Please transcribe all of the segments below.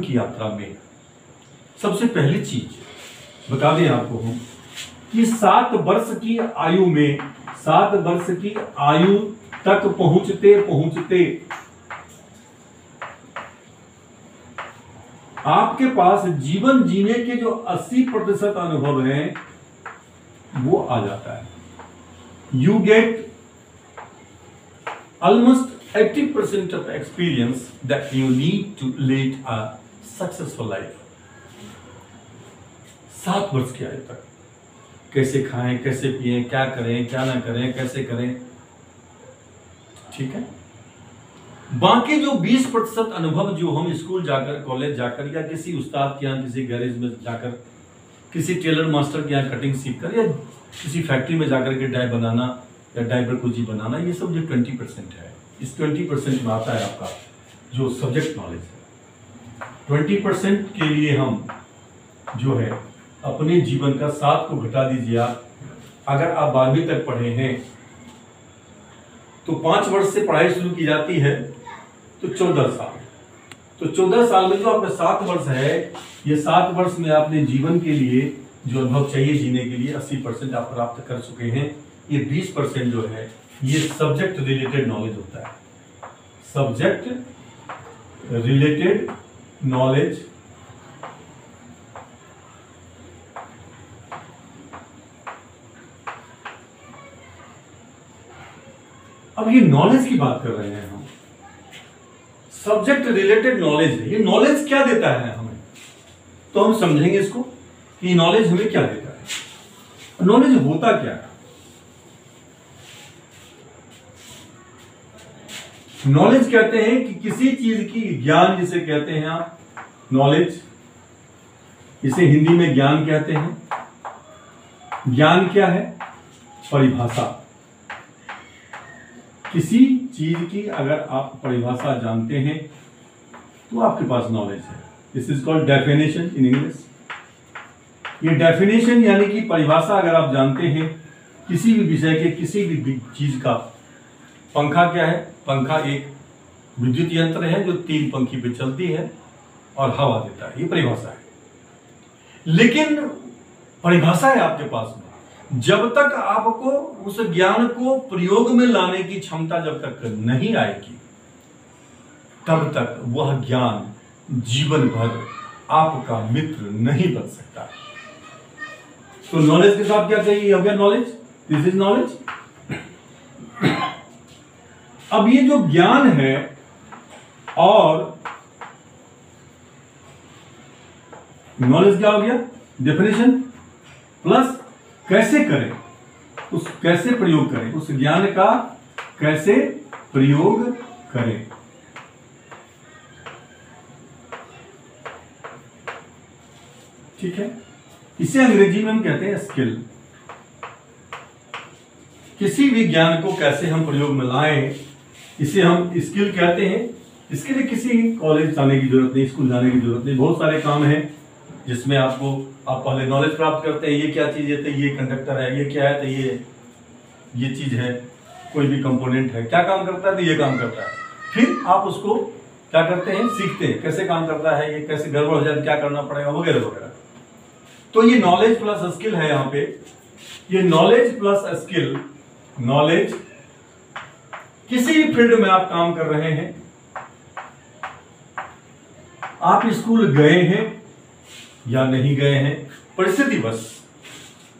की यात्रा में सबसे पहली चीज बता दें आपको हम कि 7 वर्ष की आयु में, 7 वर्ष की आयु तक पहुंचते पहुंचते आपके पास जीवन जीने के जो 80% अनुभव है वो आ जाता है। You get almost 80% of experience that you need to lead a successful life. 7 वर्ष की आयु तक कैसे खाएं, कैसे पिएं, क्या करें, क्या ना करें, कैसे करें, ठीक है। बाकी जो 20% अनुभव जो हम स्कूल जाकर, कॉलेज जाकर, या किसी उस्ताद के यहाँ, किसी गैरेज में जाकर, किसी टेलर मास्टर के यहाँ कटिंग सीख कर, या किसी फैक्ट्री में जाकर के डाई बनाना या डायपर कुची बनाना, ये सब जो 20% है, इस 20% में आता है आपका जो सब्जेक्ट नॉलेज है। 20% के लिए हम जो है अपने जीवन का 7 को घटा दीजिए आप। अगर आप 12वीं तक पढ़े हैं तो 5 वर्ष से पढ़ाई शुरू की जाती है, तो 14 साल। तो 14 साल में जो आपका 7 वर्ष है, ये 7 वर्ष में आपने जीवन के लिए जो अनुभव चाहिए जीने के लिए 80% आप प्राप्त कर चुके हैं। ये 20% जो है ये सब्जेक्ट रिलेटेड नॉलेज होता है। सब्जेक्ट रिलेटेड नॉलेज अब ये नॉलेज की बात कर रहे हैं हम, सब्जेक्ट रिलेटेड नॉलेज है। ये नॉलेज क्या देता है हमें, तो हम समझेंगे इसको कि नॉलेज हमें क्या देता है। नॉलेज होता क्या है? नॉलेज कहते हैं कि किसी चीज की ज्ञान जिसे कहते हैं आप, नॉलेज, इसे हिंदी में ज्ञान कहते हैं। ज्ञान क्या है? परिभाषा। किसी चीज की अगर आप परिभाषा जानते हैं तो आपके पास नॉलेज है। This is called definition in English. ये डेफिनेशन यानी कि परिभाषा अगर आप जानते हैं किसी भी विषय के, किसी भी चीज का। पंखा क्या है? पंखा एक विद्युत यंत्र है जो 3 पंखी पे चलती है और हवा देता है, ये परिभाषा है। लेकिन परिभाषा है आपके पास में, जब तक आपको उस ज्ञान को प्रयोग में लाने की क्षमता जब तक नहीं आएगी, तब तक वह ज्ञान जीवन भर आपका मित्र नहीं बन सकता। तो नॉलेज के साथ क्या चाहिए? हो गया नॉलेज, दिस इज नॉलेज। अब ये जो ज्ञान है और नॉलेज क्या हो गया? डेफिनेशन प्लस कैसे करें, उस कैसे प्रयोग करें, उस ज्ञान का कैसे प्रयोग करें। ठीक है, इसे अंग्रेजी में हम कहते हैं स्किल। किसी भी ज्ञान को कैसे हम प्रयोग में लाएं, इसे हम स्किल कहते हैं। इसके लिए किसी कॉलेज जाने की जरूरत नहीं, स्कूल जाने की जरूरत नहीं। बहुत सारे काम हैं जिसमें आप पहले नॉलेज प्राप्त करते हैं। ये क्या चीज है? तो ये कंडक्टर है। ये क्या है? तो ये चीज है, कोई भी कंपोनेंट है, क्या काम करता है? तो ये काम करता है। फिर आप उसको क्या करते हैं? सीखते हैं कैसे काम करता है, ये कैसे गड़बड़ हो जाए, क्या करना पड़ेगा, वगैरह वगैरह। तो ये नॉलेज प्लस स्किल है। यहाँ पे ये नॉलेज प्लस स्किल, नॉलेज किसी भी फील्ड में आप काम कर रहे हैं, आप स्कूल गए हैं या नहीं गए हैं, परिस्थिति बस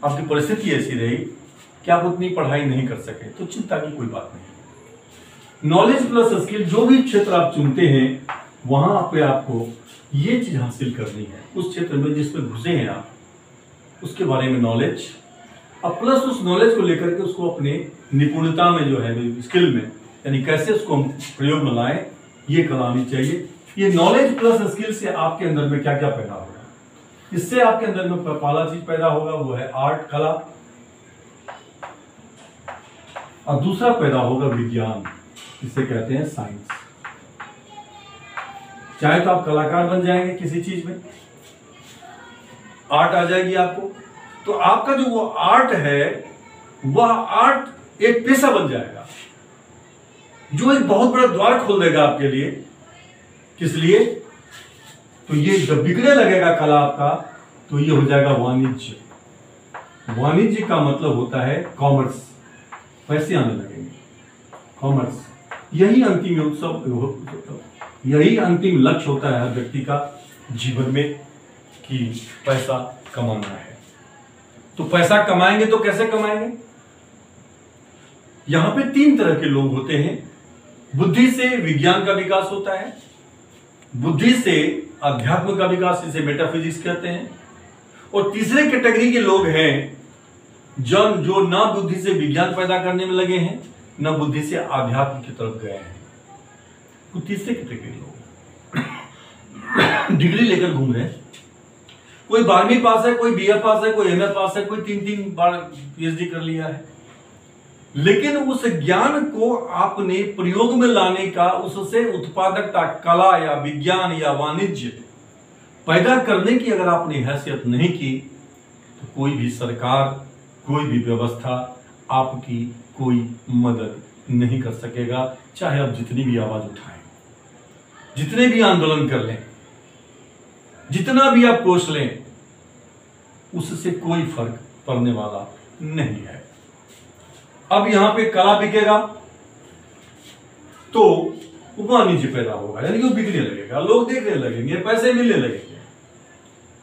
आपकी परिस्थिति ऐसी रही कि आप उतनी पढ़ाई नहीं कर सके, तो चिंता की कोई बात नहीं। नॉलेज प्लस स्किल, जो भी क्षेत्र आप चुनते हैं वहां पे आपको ये चीज हासिल करनी है। उस क्षेत्र में जिसमें घुसे हैं आप, उसके बारे में नॉलेज, और प्लस उस नॉलेज को लेकर के उसको अपने निपुणता में जो है, स्किल में, यानी कैसे उसको हम प्रयोग में लाएं, ये कला आनी चाहिए। ये नॉलेज प्लस स्किल से आपके अंदर में क्या क्या पैदा होगा? इससे आपके अंदर में पहला चीज पैदा होगा वो है आर्ट, कला, और दूसरा पैदा होगा विज्ञान, जिसे कहते हैं साइंस। चाहे तो आप कलाकार बन जाएंगे किसी चीज में, आर्ट आ जाएगी आपको, तो आपका जो वो आर्ट है, वह आर्ट एक पेशा बन जाएगा, जो एक बहुत बड़ा द्वार खोल देगा आपके लिए। किस लिए? तो ये जब बिकने लगेगा कला आपका, तो ये हो जाएगा वाणिज्य। वाणिज्य का मतलब होता है कॉमर्स, पैसे आने लगेंगे, कॉमर्स। यही अंतिम उत्सव, यही अंतिम लक्ष्य होता है हर व्यक्ति का जीवन में कि पैसा कमाना है। तो पैसा कमाएंगे तो कैसे कमाएंगे? यहां पे 3 तरह के लोग होते हैं। बुद्धि से विज्ञान का विकास होता है, बुद्धि से अध्यात्म का विकास, इसे मेटाफिजिक्स कहते हैं, और तीसरे कैटेगरी के लोग हैं जो ना बुद्धि से विज्ञान पैदा करने में लगे हैं, ना बुद्धि से आध्यात्म की तरफ गए हैं। तो तीसरे कैटेगरी लोग डिग्री लेकर घूम रहे हैं, कोई 12वीं पास है, कोई BA पास है, कोई MA पास है, कोई 3 बार PhD कर लिया है, लेकिन उस ज्ञान को आपने प्रयोग में लाने का, उससे उत्पादकता, कला या विज्ञान या वाणिज्य पैदा करने की अगर आपने हैसियत नहीं की, तो कोई भी सरकार, कोई भी व्यवस्था आपकी कोई मदद नहीं कर सकेगा। चाहे आप जितनी भी आवाज उठाएं, जितने भी आंदोलन कर लें, जितना भी आप कोश लें, उससे कोई फर्क पड़ने वाला नहीं है। अब यहां पे कला बिकेगा तो वाणिज्य पैदा होगा, यानी कि वो बिकने लगेगा, लोग देखने लगेंगे, पैसे मिलने लगेंगे।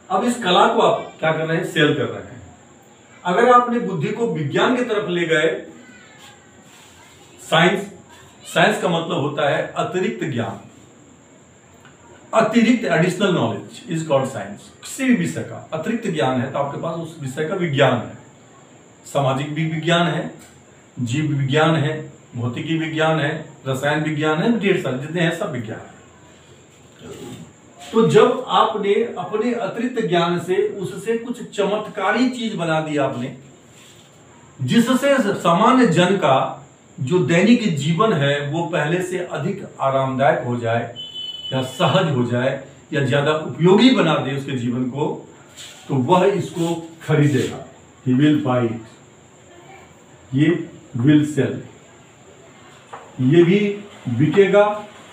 अब इस कला को आप क्या कर रहे हैं? सेल कर रहे हैं। अगर आपने बुद्धि को विज्ञान की तरफ ले गए, साइंस का मतलब होता है अतिरिक्त ज्ञान, अतिरिक्त additional knowledge is called science. किसी भी विषय का अतिरिक्त ज्ञान है तो आपके पास उस विषय का विज्ञान है। सामाजिक भी विज्ञान है, जीव विज्ञान है, भौतिकी विज्ञान है, रसायन विज्ञान है, ढेर सारे जितने हैं सब विज्ञान है। तो जब आपने अपने अतिरिक्त ज्ञान से उससे कुछ चमत्कारी चीज बना दी आपने, जिससे सामान्य जन का जो दैनिक जीवन है वो पहले से अधिक आरामदायक हो जाए या सहज हो जाए या ज्यादा उपयोगी बना दे उसके जीवन को, तो वह इसको खरीदेगा। ही विल बाय इट, ये विल सेल। ये भी बिकेगा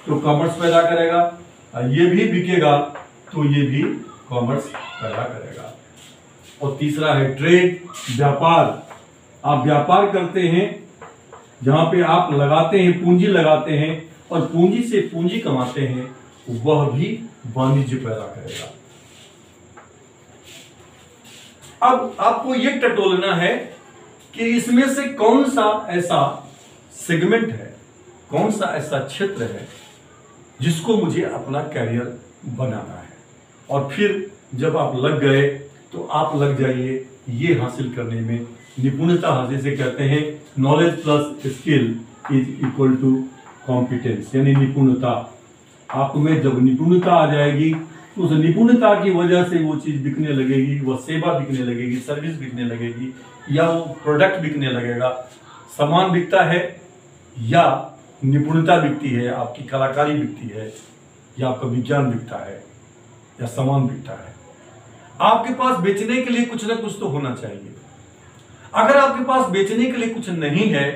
तो कॉमर्स पैदा करेगा, ये भी बिकेगा तो ये भी कॉमर्स पैदा करेगा। और तीसरा है ट्रेड, व्यापार। आप व्यापार करते हैं, जहां पे आप लगाते हैं, पूंजी लगाते हैं और पूंजी से पूंजी कमाते हैं, वह भी वाणिज्य पैदा करेगा। अब आपको यह टटोलना है कि इसमें से कौन सा ऐसा सेगमेंट है, कौन सा ऐसा क्षेत्र है जिसको मुझे अपना कैरियर बनाना है। और फिर जब आप लग गए तो आप लग जाइए ये हासिल करने में, निपुणता हासिल से कहते हैं knowledge plus skill is equal to competence, यानी निपुणता। आप में जब निपुणता आ जाएगी तो उस निपुणता की वजह से वो चीज बिकने लगेगी, वह सेवा बिकने लगेगी, सर्विस बिकने लगेगी, या वो प्रोडक्ट बिकने लगेगा। सामान बिकता है या निपुणता बिकती है, आपकी कलाकारी बिकती है, या आपका विज्ञान बिकता है, या सामान बिकता है। आपके पास बेचने के लिए कुछ ना कुछ तो होना चाहिए। अगर आपके पास बेचने के लिए कुछ नहीं है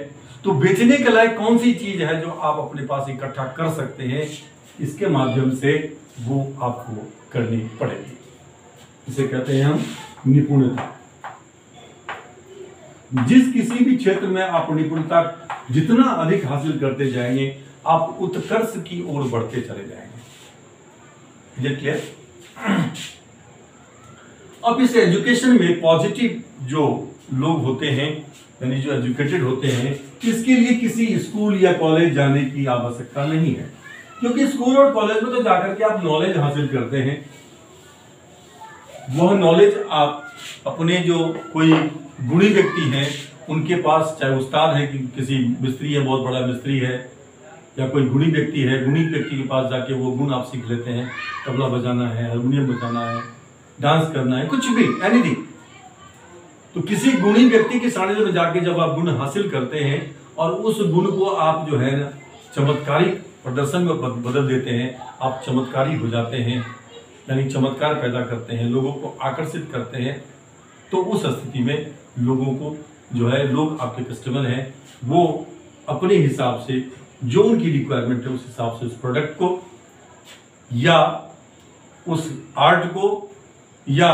तो बेचने के लायक कौन सी चीज है जो आप अपने पास इकट्ठा कर सकते हैं, इसके माध्यम से वो आपको करनी पड़ेगी। इसे कहते हैं हम निपुणता। जिस किसी भी क्षेत्र में आप निपुणता जितना अधिक हासिल करते जाएंगे, आप उत्कर्ष की ओर बढ़ते चले जाएंगे। ये क्लियर? अब इस एजुकेशन में पॉजिटिव जो लोग होते हैं, यानी जो एजुकेटेड होते हैं, इसके लिए किसी स्कूल या कॉलेज जाने की आवश्यकता नहीं है, क्योंकि स्कूल और कॉलेज में तो जाकर के आप नॉलेज हासिल करते हैं। वह नॉलेज आप अपने जो कोई गुणी व्यक्ति हैं उनके पास, चाहे उस्ताद है कि किसी मिस्त्री है, बहुत बड़ा मिस्त्री है, या कोई गुणी व्यक्ति है, गुणी व्यक्ति के पास जाके वो गुण आप सीख लेते हैं। तबला बजाना है, हारमोनियम बजाना है, डांस करना है, कुछ भी, एनीथिंग। तो किसी गुणी व्यक्ति के सानिध्य में जाके जब आप गुण हासिल करते हैं और उस गुण को आप जो है ना चमत्कारी प्रदर्शन में बदल देते हैं, आप चमत्कारी हो जाते हैं, यानी चमत्कार पैदा करते हैं, लोगों को आकर्षित करते हैं, तो उस स्थिति में लोगों को जो है, लोग आपके कस्टमर हैं, वो अपने हिसाब से जो उनकी रिक्वायरमेंट है उस हिसाब से उस प्रोडक्ट को या उस आर्ट को या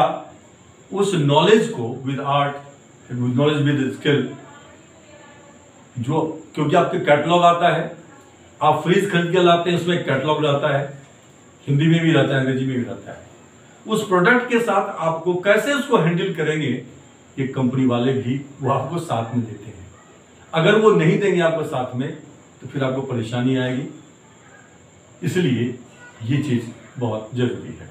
उस नॉलेज को with art, with knowledge with skill, जो क्योंकि आपके कैटलॉग आता है, आप फ्रिज खरीद के लाते हैं, उसमें कैटलॉग रहता है, हिंदी में भी रहता है, अंग्रेजी में भी रहता है। उस प्रोडक्ट के साथ आपको कैसे उसको हैंडल करेंगे, ये कंपनी वाले भी वो आपको साथ में देते हैं। अगर वो नहीं देंगे आपको साथ में तो फिर आपको परेशानी आएगी। इसलिए ये चीज बहुत जरूरी है।